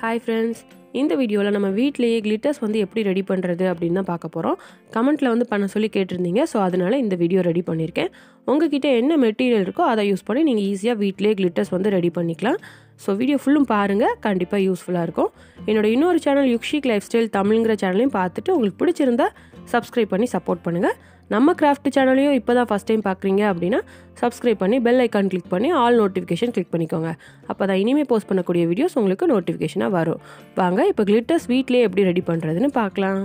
Hi friends, இந்த வீடியோவில் நம்ம வீட்டிலேயே கிளிட்டர்ஸ் வந்து எப்படி ரெடி பண்ணுறது அப்படின்னு தான் பார்க்க போகிறோம். கமெண்ட்டில் வந்து பண்ண சொல்லி கேட்டிருந்தீங்க. ஸோ அதனால் இந்த வீடியோ ரெடி பண்ணியிருக்கேன். உங்ககிட்ட என்ன மெட்டீரியல் இருக்கோ அதை யூஸ் பண்ணி நீங்கள் ஈஸியாக வீட்டிலேயே கிளிட்டர்ஸ் வந்து ரெடி பண்ணிக்கலாம். ஸோ வீடியோ ஃபுல்லும் பாருங்கள், கண்டிப்பாக யூஸ்ஃபுல்லாக இருக்கும். என்னோட இன்னொரு சேனல் யுக்ஷிக் லைஃப் ஸ்டைல் தமிழ்ங்கிற சேனலையும் பார்த்துட்டு உங்களுக்கு பிடிச்சிருந்தா சப்ஸ்கிரைப் பண்ணி சப்போர்ட் பண்ணுங்கள். நம்ம கிராஃப்ட் சேனலையும் இப்போ தான் ஃபஸ்ட் டைம் பார்க்குறீங்க அப்படின்னா சப்ஸ்கிரைப் பண்ணி பெல் ஐக்கான் கிளிக் பண்ணி ஆல் நோட்டிஃபிகேஷன் கிளிக் பண்ணிக்கோங்க. அப்போ தான் இனிமேல் போஸ்ட் பண்ணக்கூடிய வீடியோஸ் உங்களுக்கு நோட்டிஃபிகேஷனாக வரும். வாங்க இப்போ கிளிட்டர்ஸ் வீட்டிலே எப்படி ரெடி பண்ணுறதுன்னு பார்க்கலாம்.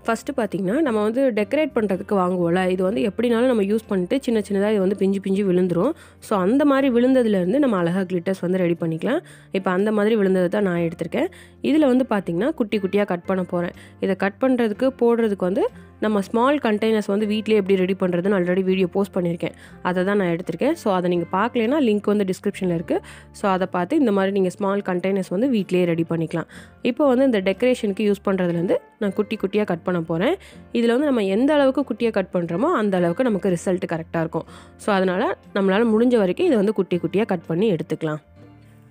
ஃபஸ்ட்டு பார்த்திங்கன்னா நம்ம வந்து டெக்கரேட் பண்ணுறதுக்கு வாங்குவோம்ல, இது வந்து எப்படினாலும் நம்ம யூஸ் பண்ணிட்டு சின்ன சின்னதாக இது வந்து பிஞ்சு விழுந்துடும். ஸோ அந்த மாதிரி விழுந்ததுலேருந்து நம்ம அழகாக கிளிட்டர்ஸ் வந்து ரெடி பண்ணிக்கலாம். இப்போ அந்த மாதிரி விழுந்தது தான் நான் எடுத்திருக்கேன். இதில் வந்து பார்த்திங்கன்னா குட்டி குட்டியாக கட் பண்ண போகிறேன். இதை கட் பண்ணுறதுக்கு போடுறதுக்கு வந்து நம்ம ஸ்மால் கண்டெய்னர்ஸ் வந்து வீட்டிலே எப்படி ரெடி பண்ணுறதுன்னு ஆல்ரெடி வீடியோ போஸ்ட் பண்ணியிருக்கேன். அதை தான் நான் எடுத்திருக்கேன். ஸோ அதை நீங்கள் பார்க்கலன்னா லிங்க் வந்து டிஸ்கிரிப்ஷனில் இருக்குது. ஸோ அதை பார்த்து இந்த மாதிரி நீங்கள் ஸ்மால் கண்டெய்னர்ஸ் வந்து வீட்டிலே ரெடி பண்ணிக்கலாம். இப்போ வந்து இந்த டெக்கரேஷனுக்கு யூஸ் பண்ணுறதுலேருந்து நான் குட்டி குட்டியாக கட் பண்ண போகிறேன். இதில் வந்து நம்ம எந்த அளவுக்கு குட்டியாக கட் பண்ணுறோமோ அந்த அளவுக்கு நமக்கு ரிசல்ட் கரெக்டாக இருக்கும். ஸோ அதனால் நம்மளால் முடிஞ்ச வரைக்கும் இதை வந்து குட்டி குட்டியாக கட் பண்ணி எடுத்துக்கலாம்.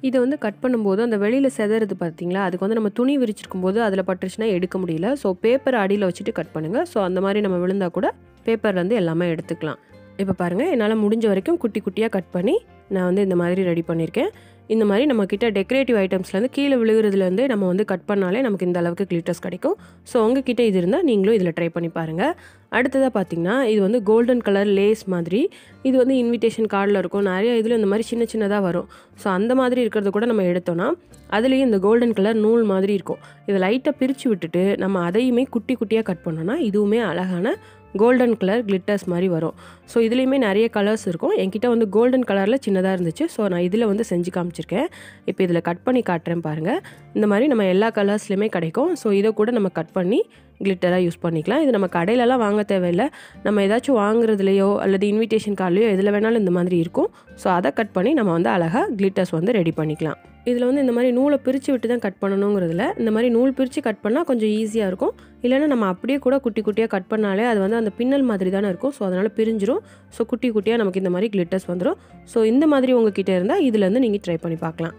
இதை வந்து கட் பண்ணும்போது அந்த வெளியில் செதறது பார்த்தீங்களா, அதுக்கு வந்து நம்ம துணி விரிச்சிருக்கும் போது அதில் பட்டுருச்சுன்னா எடுக்க முடியல. ஸோ பேப்பர் அடியில் வச்சுட்டு கட் பண்ணுங்கள். ஸோ அந்த மாதிரி நம்ம விழுந்தால் கூட பேப்பர்லேருந்து எல்லாமே எடுத்துக்கலாம். இப்போ பாருங்கள், என்னால் முடிஞ்ச வரைக்கும் குட்டி குட்டியாக கட் பண்ணி நான் வந்து இந்த மாதிரி ரெடி பண்ணியிருக்கேன். இந்த மாதிரி நம்மக்கிட்ட டெக்கரேட்டிவ் ஐட்டம்ஸ்லேருந்து கீழே விழுகிறதுலேருந்து நம்ம வந்து கட் பண்ணாலே நமக்கு இந்த அளவுக்கு கிளிட்டர்ஸ் கிடைக்கும். ஸோ உங்ககிட்ட இது இருந்தால் நீங்களும் இதில் ட்ரை பண்ணி பாருங்கள். அடுத்ததாக பார்த்திங்கன்னா இது வந்து கோல்டன் கலர் லேஸ் மாதிரி, இது வந்து இன்விடேஷன் கார்டில் இருக்கும். நிறைய இதில் இந்த மாதிரி சின்ன சின்னதாக வரும். ஸோ அந்த மாதிரி இருக்கிறத கூட நம்ம எடுத்தோன்னா அதுலேயும் இந்த கோல்டன் கலர் நூல் மாதிரி இருக்கும். இதை லைட்டாக பிரித்து விட்டுட்டு நம்ம அதையுமே குட்டி குட்டியாக கட் பண்ணோன்னா இதுவுமே அழகான கோல்டன் கலர் கிளிட்டர்ஸ் மாதிரி வரும். ஸோ இதுலேயுமே நிறைய கலர்ஸ் இருக்கும். என்கிட்ட வந்து கோல்டன் கலரில் சின்னதாக இருந்துச்சு. ஸோ நான் இதில் வந்து செஞ்சு காமிச்சிருக்கேன். இப்போ இதில் கட் பண்ணி காட்டுறேன் பாருங்கள். இந்த மாதிரி நம்ம எல்லா கலர்ஸ்லையுமே கிடைக்கும். ஸோ இதை கூட நம்ம கட் பண்ணி கிளிட்டராக யூஸ் பண்ணிக்கலாம். இது நம்ம கடையிலலாம் வாங்க தேவையில்லை. நம்ம ஏதாச்சும் வாங்குறதுலையோ அல்லது இன்விடேஷன் கார்ட்லையோ எதில் வேணாலும் இந்த மாதிரி இருக்கும். ஸோ அதை கட் பண்ணி நம்ம வந்து அழகாக கிளிட்டர்ஸ் வந்து ரெடி பண்ணிக்கலாம். இதில் வந்து இந்த மாதிரி நூலை பிரித்து விட்டு தான் கட் பண்ணணுங்கிறதுல இந்த மாதிரி நூல் பிரித்து கட் பண்ணால் கொஞ்சம் ஈஸியாக இருக்கும். இல்லைன்னா நம்ம அப்படியே கூட குட்டி குட்டியாக கட் பண்ணாலே அது வந்து அந்த பின்னல் மாதிரி தானே இருக்கும். ஸோ அதனால் பிரிஞ்சிரும். ஸோ குட்டி குட்டியாக நமக்கு இந்த மாதிரி கிளிட்டர்ஸ் வந்துடும். ஸோ இந்த மாதிரி உங்ககிட்ட இருந்தால் இதுலேருந்து நீங்கள் ட்ரை பண்ணி பார்க்கலாம்.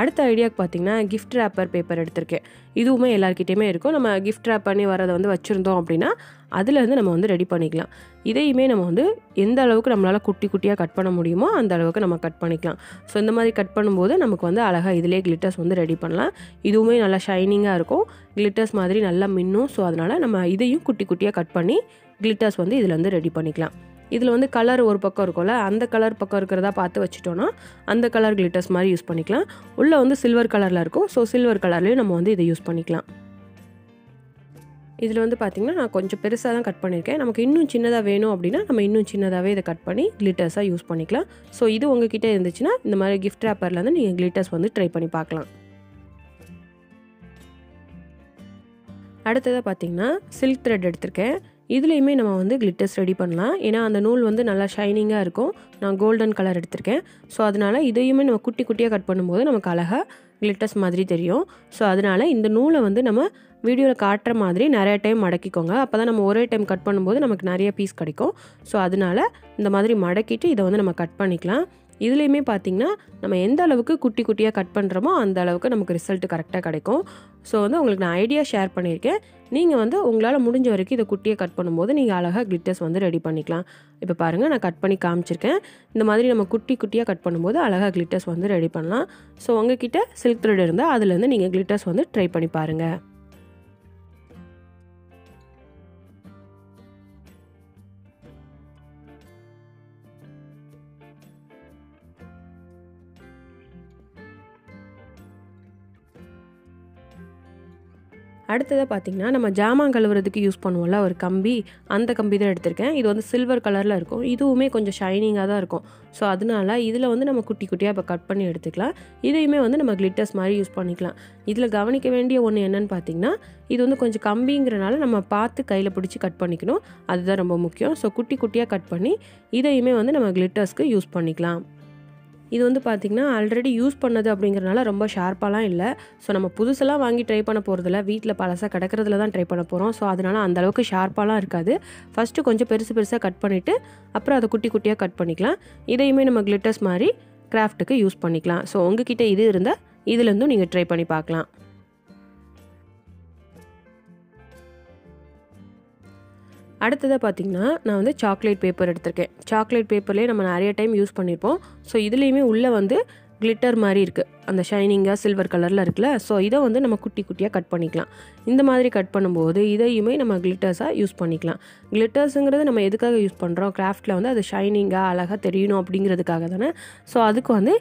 அடுத்த ஐடியாவுக்கு பார்த்தீங்கன்னா கிஃப்ட் ரேப்பர் பேப்பர் எடுத்திருக்கேன். இதுவுமே எல்லாருக்கிட்டையுமே இருக்கும். நம்ம கிஃப்ட் ரேப் பண்ணி வரதை வந்து வச்சுருந்தோம் அப்படின்னா அதுலேருந்து நம்ம வந்து ரெடி பண்ணிக்கலாம். இதையுமே நம்ம வந்து எந்த அளவுக்கு நம்மளால் குட்டி குட்டியாக கட் பண்ண முடியுமோ அந்த அளவுக்கு நம்ம கட் பண்ணிக்கலாம். ஸோ இந்த மாதிரி கட் பண்ணும்போது நமக்கு வந்து அழகாக இதிலே கிளிட்டர்ஸ் வந்து ரெடி பண்ணலாம். இதுவுமே நல்லா ஷைனிங்காக இருக்கும். கிளிட்டர்ஸ் மாதிரி நல்லா மின்னும். ஸோ அதனால் நம்ம இதையும் குட்டி குட்டியாக கட் பண்ணி கிளிட்டர்ஸ் வந்து இதில் வந்து ரெடி பண்ணிக்கலாம். இதில் வந்து கலர் ஒரு பக்கம் இருக்கும்ல, அந்த கலர் பக்கம் இருக்கிறதா பார்த்து வச்சுட்டோன்னா அந்த கலர் கிளிட்டர்ஸ் மாதிரி யூஸ் பண்ணிக்கலாம். உள்ளே வந்து சில்வர் கலரில் இருக்கும். ஸோ சில்வர் கலர்லேயும் நம்ம வந்து இதை யூஸ் பண்ணிக்கலாம். இதில் வந்து பார்த்திங்கன்னா நான் கொஞ்சம் பெருசாக தான் கட் பண்ணியிருக்கேன். நமக்கு இன்னும் சின்னதாக வேணும் அப்படின்னா நம்ம இன்னும் சின்னதாகவே இதை கட் பண்ணி கிளிட்டர்ஸாக யூஸ் பண்ணிக்கலாம். ஸோ இது உங்ககிட்ட இருந்துச்சுன்னா இந்த மாதிரி கிஃப்ட் ரேப்பர்லேருந்து நீங்கள் கிளிட்டர்ஸ் வந்து ட்ரை பண்ணி பார்க்கலாம். அடுத்ததாக பார்த்திங்கன்னா சில்க் த்ரெட் எடுத்திருக்கேன். இதுலேயுமே நம்ம வந்து கிளிட்டர்ஸ் ரெடி பண்ணலாம். ஏன்னா அந்த நூல் வந்து நல்லா ஷைனிங்காக இருக்கும். நான் கோல்டன் கலர் எடுத்திருக்கேன். ஸோ அதனால் இதையுமே நம்ம குட்டி குட்டியாக கட் பண்ணும்போது நமக்கு அழகாக கிளிட்டர்ஸ் மாதிரி தெரியும். ஸோ அதனால் இந்த நூலை வந்து நம்ம வீடியோவில் காட்டுற மாதிரி நிறைய டைம் மடக்கிக்கோங்க. அப்போ தான் நம்ம ஒரே டைம் கட் பண்ணும்போது நமக்கு நிறைய பீஸ் கிடைக்கும். ஸோ அதனால் இந்த மாதிரி மடக்கிட்டு இதை வந்து நம்ம கட் பண்ணிக்கலாம். இதுலேயுமே பார்த்திங்கன்னா நம்ம எந்த அளவுக்கு குட்டி குட்டியாக கட் பண்ணுறோமோ அந்த அளவுக்கு நமக்கு ரிசல்ட் கரெக்டாக கிடைக்கும். ஸோ வந்து உங்களுக்கு நான் ஐடியா ஷேர் பண்ணியிருக்கேன். நீங்கள் வந்து உங்களால் முடிஞ்ச வரைக்கும் இதை குட்டியாக கட் பண்ணும்போது நீங்கள் அழகாக கிளிட்டர்ஸ் வந்து ரெடி பண்ணிக்கலாம். இப்போ பாருங்கள், நான் கட் பண்ணி காமிச்சிருக்கேன். இந்த மாதிரி நம்ம குட்டி குட்டியாக கட் பண்ணும்போது அழகாக கிளிட்டர்ஸ் வந்து ரெடி பண்ணலாம். ஸோ உங்ககிட்ட சில்க் த்ரெட் இருந்தால் அதுலேருந்து நீங்கள் கிளிட்டர்ஸ் வந்து ட்ரை பண்ணி பாருங்கள். அடுத்ததாக பார்த்திங்கன்னா நம்ம ஜாமான் கழுவுறதுக்கு யூஸ் பண்ணுவோம்ல ஒரு கம்பி, அந்த கம்பி தான் எடுத்திருக்கேன். இது வந்து சில்வர் கலரில் இருக்கும். இதுவுமே கொஞ்சம் ஷைனிங்காக தான் இருக்கும். ஸோ அதனால இதில் வந்து நம்ம குட்டி குட்டியாக இப்போ கட் பண்ணி எடுத்துக்கலாம். இதையுமே வந்து நம்ம கிளிட்டர்ஸ் மாதிரி யூஸ் பண்ணிக்கலாம். இதில் கவனிக்க வேண்டிய ஒன்று என்னென்னு பார்த்திங்கன்னா இது வந்து கொஞ்சம் கம்பிங்கிறனால நம்ம பார்த்து கையில் பிடிச்சி கட் பண்ணிக்கணும். அதுதான் ரொம்ப முக்கியம். ஸோ குட்டி குட்டியாக கட் பண்ணி இதையுமே வந்து நம்ம கிளிட்டர்ஸ்க்கு யூஸ் பண்ணிக்கலாம். இது வந்து பார்த்திங்கன்னா ஆல்ரெடி யூஸ் பண்ணது அப்படிங்கிறனால ரொம்ப ஷார்ப்பாலாம் இல்லை. ஸோ நம்ம புதுசெல்லாம் வாங்கி ட்ரை பண்ண போகிறதில்ல, வீட்டில் பழசாக கிடக்கிறதுல தான் ட்ரை பண்ண போகிறோம். ஸோ அதனால் அந்தளவுக்கு ஷார்ப்பாலாம் இருக்காது. ஃபஸ்ட்டு கொஞ்சம் பெருசாக கட் பண்ணிவிட்டு அப்புறம் அதை குட்டி குட்டியாக கட் பண்ணிக்கலாம். இதையுமே நம்ம கிளிட்டர்ஸ் மாதிரி கிராஃப்ட்டுக்கு யூஸ் பண்ணிக்கலாம். ஸோ உங்ககிட்ட இது இருந்தால் இதுலேருந்தும் நீங்கள் ட்ரை பண்ணி பார்க்கலாம். அடுத்ததாக பார்த்தீங்கன்னா நான் வந்து சாக்லேட் பேப்பர் எடுத்திருக்கேன். சாக்லேட் பேப்பர்லேயே நம்ம நிறைய டைம் யூஸ் பண்ணியிருப்போம். ஸோ இதுலேயுமே உள்ளே வந்து கிளிட்டர் மாதிரி இருக்குது, அந்த ஷைனிங்காக சில்வர் கலரில் இருக்குல்ல. ஸோ இதை வந்து நம்ம குட்டி குட்டியாக கட் பண்ணிக்கலாம். இந்த மாதிரி கட் பண்ணும்போது இதையுமே நம்ம கிளிட்டர்ஸாக யூஸ் பண்ணிக்கலாம். கிளிட்டர்ஸுங்கிறது நம்ம எதுக்காக யூஸ் பண்ணுறோம், கிராஃப்டில் வந்து அது ஷைனிங்காக அழகாக தெரியணும் அப்படிங்கிறதுக்காக தானே. ஸோ அதுக்கு வந்து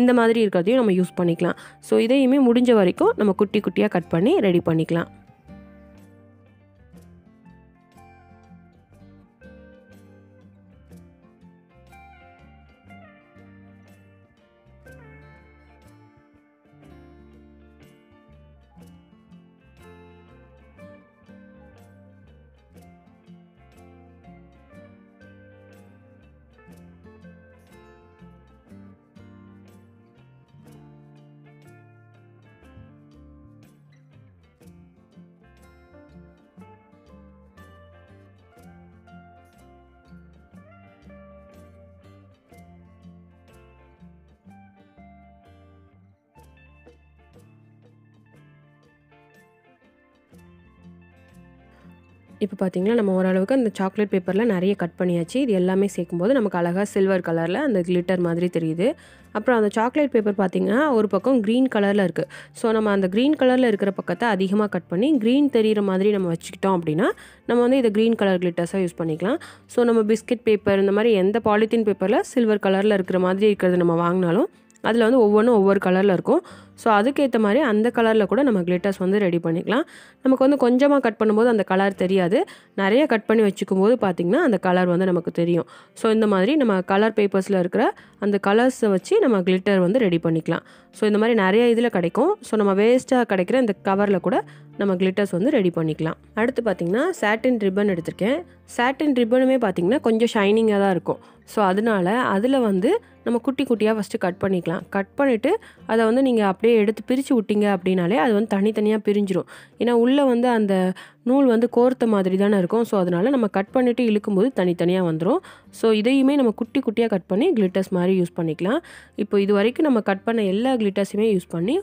இந்த மாதிரி இருக்கிறதையும் நம்ம யூஸ் பண்ணிக்கலாம். ஸோ இதையுமே முடிஞ்ச வரைக்கும் நம்ம குட்டி குட்டியாக கட் பண்ணி ரெடி பண்ணிக்கலாம். இப்போ பார்த்தீங்கன்னா நம்ம ஓரளவுக்கு அந்த சாக்லேட் பேப்பரில் நிறைய கட் பண்ணியாச்சு. இது எல்லாமே சேர்க்கும்போது நமக்கு அழகாக சில்வர் கலரில் அந்த கிளிட்டர் மாதிரி தெரியுது. அப்புறம் அந்த சாக்லேட் பேப்பர் பார்த்திங்கன்னா ஒரு பக்கம் க்ரீன் கலரில் இருக்குது. ஸோ நம்ம அந்த க்ரீன் கலரில் இருக்கிற பக்கத்தை அதிகமாக கட் பண்ணி க்ரீன் தெரிகிற மாதிரி நம்ம வச்சுக்கிட்டோம் அப்படின்னா நம்ம வந்து இதை க்ரீன் கலர் கிளிட்டர்ஸாக யூஸ் பண்ணிக்கலாம். ஸோ நம்ம பிஸ்கெட் பேப்பர் இந்த மாதிரி எந்த பாலித்தீன் பேப்பரில் சில்வர் கலரில் இருக்கிற மாதிரி இருக்கிறது நம்ம வாங்கினாலும் அதில் வந்து ஒவ்வொன்றும் ஒவ்வொரு கலரில் இருக்கும். ஸோ அதுக்கேற்ற மாதிரி அந்த கலரில் கூட நம்ம கிளிட்டர்ஸ் வந்து ரெடி பண்ணிக்கலாம். நமக்கு வந்து கொஞ்சமாக கட் பண்ணும்போது அந்த கலர் தெரியாது, நிறைய கட் பண்ணி வச்சுக்கும் போது பார்த்திங்கன்னா அந்த கலர் வந்து நமக்கு தெரியும். ஸோ இந்த மாதிரி நம்ம கலர் பேப்பர்ஸில் இருக்கிற அந்த கலர்ஸை வச்சு நம்ம கிளிட்டர் வந்து ரெடி பண்ணிக்கலாம். ஸோ இந்த மாதிரி நிறைய இதில் கிடைக்கும். ஸோ நம்ம வேஸ்ட்டாக கிடைக்கிற இந்த கவரில் கூட நம்ம கிளிட்டர்ஸ் வந்து ரெடி பண்ணிக்கலாம். அடுத்து பார்த்திங்கன்னா சாட்டின் ரிப்பன் எடுத்திருக்கேன். சாட்டின் ரிப்பனுமே பார்த்திங்கன்னா கொஞ்சம் ஷைனிங்காக தான் இருக்கும். ஸோ அதனால அதில் வந்து நம்ம குட்டி குட்டியாக ஃபஸ்ட்டு கட் பண்ணிக்கலாம். கட் பண்ணிவிட்டு அதை வந்து நீங்கள் அப்படியே எடுத்து பிரித்து விட்டிங்க அப்படின்னாலே அது வந்து தனித்தனியாக பிரிஞ்சிடும். ஏன்னா உள்ளே வந்து அந்த நூல் வந்து கோர்த்த மாதிரி தானே இருக்கும். ஸோ அதனால் நம்ம கட் பண்ணிவிட்டு இழுக்கும்போது தனித்தனியாக வந்துடும். ஸோ இதையுமே நம்ம குட்டி குட்டியாக கட் பண்ணி கிளிட்டர்ஸ் மாதிரி யூஸ் பண்ணிக்கலாம். இப்போ இது வரைக்கும் நம்ம கட் பண்ண எல்லா கிளிட்டர்ஸுமே யூஸ் பண்ணி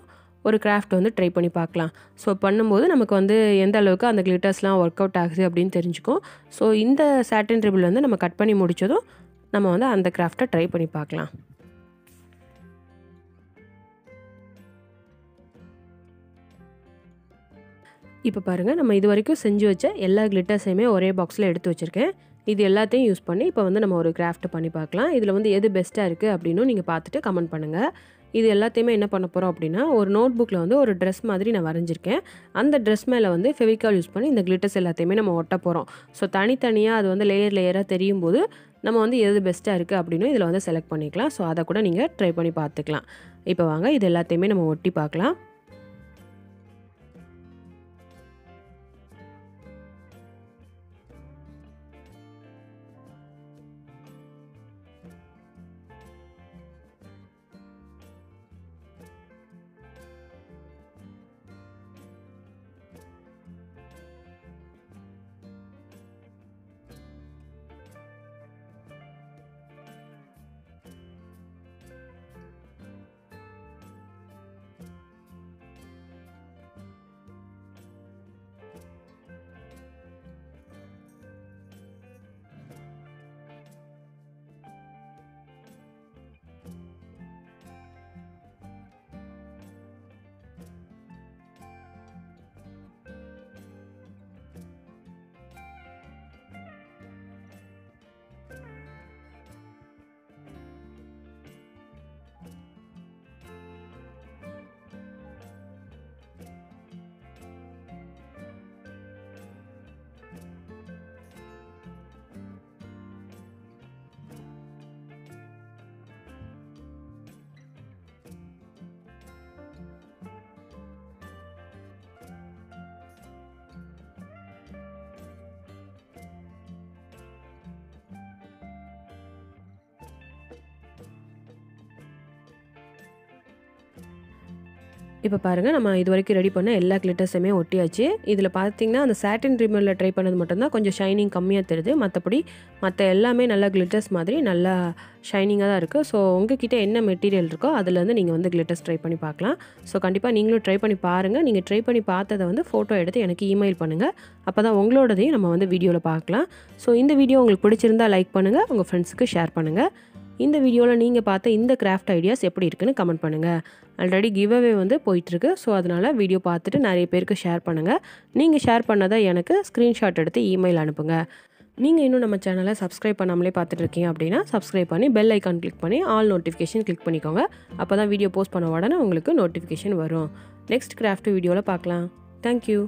ஒரு கிராஃப்ட் வந்து ட்ரை பண்ணி பார்க்கலாம். ஸோ பண்ணும்போது நமக்கு வந்து எந்த அளவுக்கு அந்த கிளிட்டர்ஸ்லாம் ஒர்க் அவுட் ஆகுது அப்படின்னு தெரிஞ்சுக்கும். ஸோ இந்த சாட்டின் ரிப்பன் வந்து நம்ம கட் பண்ணி முடித்ததும் நம்ம வந்து அந்த கிராஃப்டை ட்ரை பண்ணி பார்க்கலாம். இப்போ பாருங்கள், நம்ம இது வரைக்கும் செஞ்சு வச்ச எல்லா கிளிட்டர்ஸையுமே ஒரே பாக்ஸில் எடுத்து வச்சுருக்கேன். இது எல்லாத்தையும் யூஸ் பண்ணி இப்போ வந்து நம்ம ஒரு கிராஃப்ட் பண்ணி பார்க்கலாம். இதில் வந்து எது பெஸ்ட்டாக இருக்குது அப்படின்னு நீங்கள் பார்த்துட்டு கமெண்ட் பண்ணுங்கள். இது எல்லாத்தையுமே என்ன பண்ண போகிறோம் அப்படின்னா, ஒரு நோட் புக்கில் வந்து ஒரு ட்ரெஸ் மாதிரி நான் வரைஞ்சிருக்கேன். அந்த ட்ரெஸ் மேலே வந்து ஃபெவிகால் யூஸ் பண்ணி இந்த கிளிட்டர்ஸ் எல்லாத்தையுமே நம்ம ஒட்ட போகிறோம். ஸோ தனித்தனியாக அது வந்து லேயர் லேயராக தெரியும் போது நம்ம வந்து எது பெஸ்ட்டாக இருக்குது அப்படின்னு இதில் வந்து செலக்ட் பண்ணிக்கலாம். ஸோ அதை கூட நீங்கள் ட்ரை பண்ணி பார்த்துக்கலாம். இப்போ வாங்க இது எல்லாத்தையுமே நம்ம ஒட்டி பார்க்கலாம். இப்போ பாருங்கள், நம்ம இது வரைக்கும் ரெடி பண்ண எல்லா கிளிட்டர்ஸுமே ஒட்டியாச்சு. இதில் பார்த்தீங்கன்னா அந்த சாட்டின் ரிம்மரில் ட்ரை பண்ணது மட்டும்தான் கொஞ்சம் ஷைனிங் கம்மியாக தெரியுது. மற்றபடி மற்ற எல்லாமே நல்லா கிளிட்டர்ஸ் மாதிரி நல்லா ஷைனிங்காக தான் இருக்குது. ஸோ உங்ககிட்ட என்ன மெட்டீரியல் இருக்கோ அதுலேருந்து நீங்கள் வந்து கிளிட்டர்ஸ் ட்ரை பண்ணி பார்க்கலாம். ஸோ கண்டிப்பாக நீங்களும் ட்ரை பண்ணி பாருங்கள். நீங்கள் ட்ரை பண்ணி பார்த்ததை வந்து ஃபோட்டோ எடுத்து எனக்கு இமெயில் பண்ணுங்கள். அப்போ தான் உங்களோடதையும் நம்ம வந்து வீடியோவில் பார்க்கலாம். ஸோ இந்த வீடியோ உங்களுக்கு பிடிச்சிருந்தா லைக் பண்ணுங்கள், உங்கள் ஃப்ரெண்ட்ஸுக்கு ஷேர் பண்ணுங்கள். இந்த வீடியோவில் நீங்கள் பார்த்த இந்த கிராஃப்ட் ஐடியாஸ் எப்படி இருக்குன்னு கமெண்ட் பண்ணுங்கள். ஆல்ரெடி கிவ் அவே வந்து போயிட்டுருக்கு. ஸோ அதனால் வீடியோ பார்த்துட்டு நிறைய பேருக்கு ஷேர் பண்ணுங்கள். நீங்கள் ஷேர் பண்ணதை எனக்கு ஸ்க்ரீன்ஷாட் எடுத்து இமெயில் அனுப்புங்க. நீங்கள் இன்னும் நம்ம சேனலை சப்ஸ்கிரைப் பண்ணாமலே பார்த்துட்டு இருக்கீங்க அப்படின்னா சப்ஸ்கிரைப் பண்ணி பெல் ஐக்கான் கிளிக் பண்ணி ஆல் நோட்டிஃபிகேஷன் கிளிக் பண்ணிக்கோங்க. அப்போ தான் வீடியோ போஸ்ட் பண்ண உடனே உங்களுக்கு நோட்டிஃபிகேஷன் வரும். நெக்ஸ்ட் கிராஃப்ட் வீடியோவில் பார்க்கலாம். தேங்க்யூ.